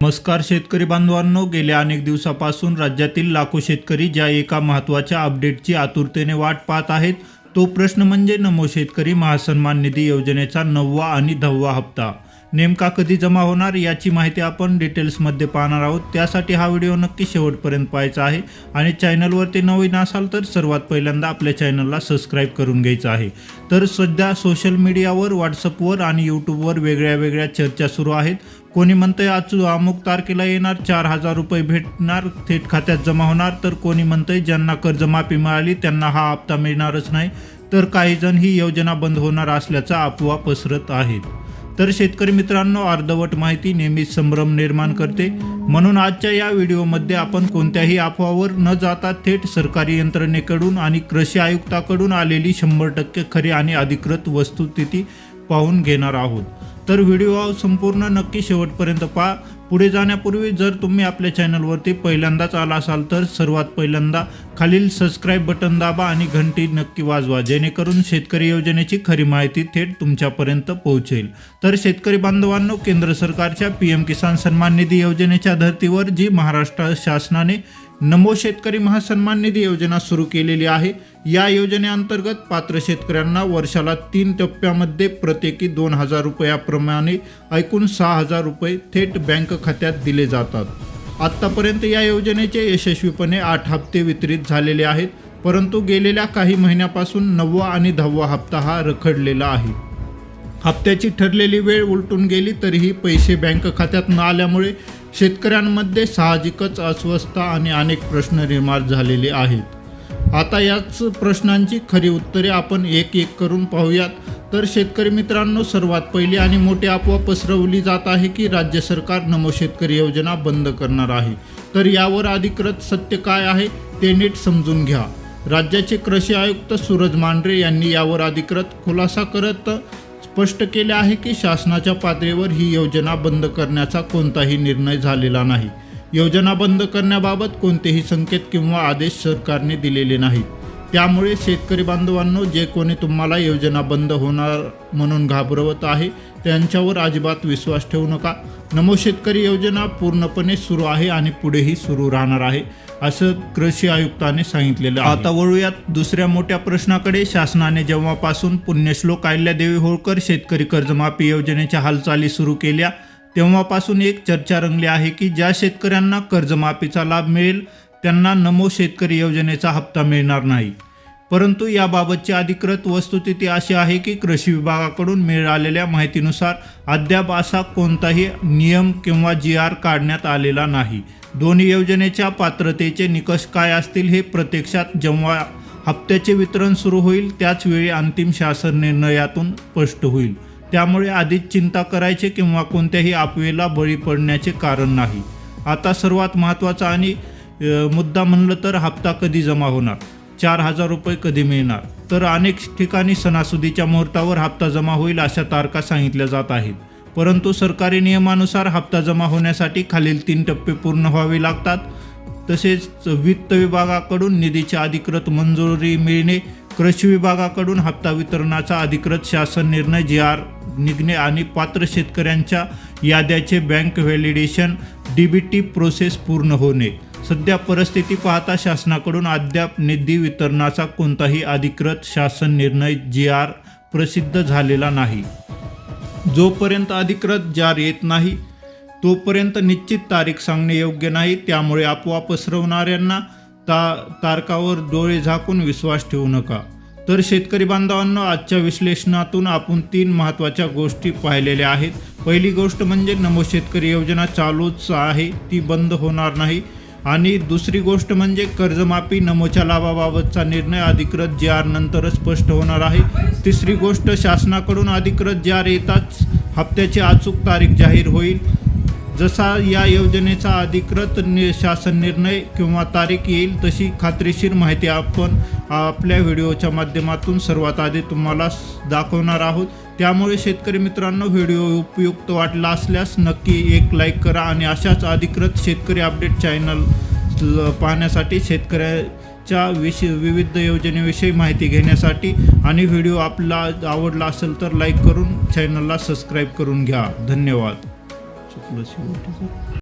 नमस्कार शेतकरी बांधवांनो, गेल्या अनेक दिवसापासून राज्यातील लाखो शेतकरी ज्या एका महत्त्वाच्या अपडेटची आतुरतेने वाट पाहत आहेत तो प्रश्न म्हणजे नमो शेतकरी महासन्मान निधी योजनेचा 9वा आणि 10वा हप्ता नेमका कधी जमा होणार याची माहिती आपण डिटेल्समध्ये पाहणार आहोत। त्यासाठी हा व्हिडिओ नक्की शेवटपर्यंत पाहायचा आहे आणि चॅनलवरती नवीन असाल तर सर्वात पहिल्यांदा आपल्या चॅनलला सबस्क्राईब करून घ्यायचं आहे। तर सध्या सोशल मीडियावर, व्हॉट्सअपवर आणि यूट्यूबवर वेगळ्या चर्चा सुरू आहेत। कोणी म्हणतंय अमुक तारखेला येणार 4,000 रुपये भेटणार, थेट खात्यात जमा होणार, तर कोणी म्हणतंय ज्यांना कर्जमाफी मिळाली त्यांना हा हप्ता मिळणारच नाही, तर काही जण ही योजना बंद होणार असल्याचा अफवा पसरत आहेत। तर शेतकरी मित्रांनो, अर्धवट माहिती नेहमीच संभ्रम निर्माण करते, म्हणून आजच्या या व्हिडिओमध्ये आपण कोणत्याही अफवावर न जाता थेट सरकारी यंत्रणेकडून आणि कृषी आयुक्ताकडून आलेली 100% खरी आणि अधिकृत वस्तुस्थिती पाहून घेणार आहोत। तर व्हिडिओ संपूर्ण नक्की शेवटपर्यंत पहा। पुढे जाण्यापूर्वी जर तुम्ही आपल्या चॅनलवरती पहिल्यांदाच आला असाल तर सर्वात पहिल्यांदा खालील सबस्क्राईब बटन दाबा आणि घंटी नक्की वाजवा, जेणेकरून शेतकरी योजनेची खरी माहिती थेट तुमच्यापर्यंत पोहोचेल। तर शेतकरी बांधवांनो, केंद्र सरकारच्या PM किसान सन्मान निधी योजनेच्या धर्तीवर जी महाराष्ट्र शासनाने नमो शेतकरी महासन्मान निधी योजना सुरू केलेली आहे, या योजनेअंतर्गत पात्र शेतकऱ्यांना वर्षाला 3 टप्प्यामध्ये प्रत्येकी 2,000 रुपयाप्रमाणे एकूण 6,000 रुपये थेट बँक खात्यात दिले जातात। आत्तापर्यंत या योजनेचे यशस्वीपणे 8 हप्ते वितरित झालेले आहेत, परंतु गेलेल्या काही महिन्यापासून 9वा आणि 10वा हप्ता हा रखडलेला आहे। हप्त्याची ठरलेली वेळ उलटून गेली तरीही पैसे बँक खात्यात न आल्यामुळे शेतकऱ्यांमध्ये साहजिकच अस्वस्थता आणि अनेक प्रश्न निर्माण झालेले आहेत। आता याच प्रश्नांची खरी उत्तरे आपण एक एक करून पाहूयात। तर शेतकरी मित्रांनो, सर्वात पहिली आणि मोठी अफवा पसरवली जात आहे की राज्य सरकार नमो शेतकरी योजना बंद करणार आहे। तर यावर अधिकृत सत्य काय आहे ते नीट समजून घ्या। राज्याचे कृषी आयुक्त सूरज मांढरे यांनी यावर अधिकृत खुलासा करत स्पष्ट केले आहे की शासनाच्या पातळीवर ही योजना बंद करण्याचा कोणताही निर्णय झालेला नाही। योजना बंद करण्याबाबत कोणतेही संकेत किंवा आदेश सरकारने दिलेले नाहीत। त्यामुळे शेतकरी बांधवांनो, जे कोणी तुम्हाला योजना बंद होणार म्हणून घाबरवत आहे त्यांच्यावर अजिबात विश्वास ठेवू नका। नमो शेतकरी योजना पूर्णपणे सुरू आहे आणि पुढेही सुरू राहणार आहे, असं कृषी आयुक्तांनी सांगितलेलं आहे। आता वळूयात दुसऱ्या मोठ्या प्रश्नाकडे। शासनाने जेव्हापासून पुण्यश्लोक अहिल्यादेवी होळकर शेतकरी कर्जमाफी योजनेच्या हालचाली सुरू केल्या तेव्हापासून एक चर्चा रंगली आहे की ज्या शेतकऱ्यांना कर्जमाफीचा लाभ मिळेल त्यांना नमो शेतकरी योजनेचा हप्ता मिळणार नाही। परंतु याबाबतची अधिकृत वस्तुस्थिती अशी आहे की कृषी विभागाकडून मिळालेल्या माहितीनुसार अद्याप असा कोणताही नियम किंवा GR काढण्यात आलेला नाही। दोन्ही योजनेच्या पात्रतेचे निकष काय असतील हे प्रत्यक्षात जेव्हा हप्त्याचे वितरण सुरू होईल त्याच वेळी अंतिम शासन निर्णयातून स्पष्ट होईल। त्यामुळे आधीच चिंता करायचे किंवा कोणत्याही अफवेला बळी पडण्याचे कारण नाही। आता सर्वात महत्त्वाचा आणि मुद्दा म्हणलं तर हप्ता कधी जमा होणार, 4,000 रुपये कधी मिळणार। तर अनेक ठिकाणी सणासुदीच्या मुहूर्तावर हप्ता जमा होईल अशा तारखा सांगितल्या जात आहेत, परंतु सरकारी नियमानुसार हप्ता जमा होण्यासाठी खालील 3 टप्पे पूर्ण व्हावे लागतात। तसेच वित्त विभागाकडून निधीची अधिकृत मंजुरी मिळणे, कृषी विभागाकडून हप्ता वितरणाचा अधिकृत शासन निर्णय GR निघणे आणि पात्र शेतकऱ्यांच्या याद्याचे बँक व्हॅलिडेशन DBT प्रोसेस पूर्ण होणे। सध्या परिस्थिती पाहता शासनाकडून अद्याप निधी वितरणाचा कोणताही अधिकृत शासन निर्णय GR प्रसिद्ध झालेला नाही। जोपर्यंत अधिकृत GR येत नाही तोपर्यंत निश्चित तारीख सांगणे योग्य नाही। त्यामुळे अफवा पसरवणाऱ्यांना तारखावर डोळे झाकून विश्वास ठेवू नका। तर शेतकरी बांधवांनो, आजच्या विश्लेषणातून आपण 3 महत्त्वाच्या गोष्टी पाहिलेल्या आहेत। पहिली गोष्ट म्हणजे नमो शेतकरी योजना चालूच आहे, ती बंद होणार नाही। आणि दुसरी गोष्ट म्हणजे कर्जमाफी नमोच्या लाभाबाबतचा निर्णय अधिकृत GR नंतरच स्पष्ट होणार आहे। तिसरी गोष्ट, शासनाकडून अधिकृत GR येताच हप्त्याची अचूक तारीख जाहीर होईल। जसा या योजनेचा अधिकृत शासन निर्णय किंवा तारीख येईल तशी खात्रीशीर माहिती आपण आपल्या व्हिडिओच्या माध्यमातून सर्वात आधी तुम्हाला दाखवणार आहोत। त्यामुळे शेतकरी मित्रांनो, व्हिडिओ उपयुक्त वाटला असल्यास नक्की एक लाईक करा आणि अशाच अधिकृत शेतकरी अपडेट चॅनल पाहण्यासाठी, शेतकऱ्याच्या विविध योजनेविषयी माहिती घेण्यासाठी आणि व्हिडिओ आपला आवडला असेल तर लाईक करून चॅनलला सबस्क्राईब करून घ्या। धन्यवाद।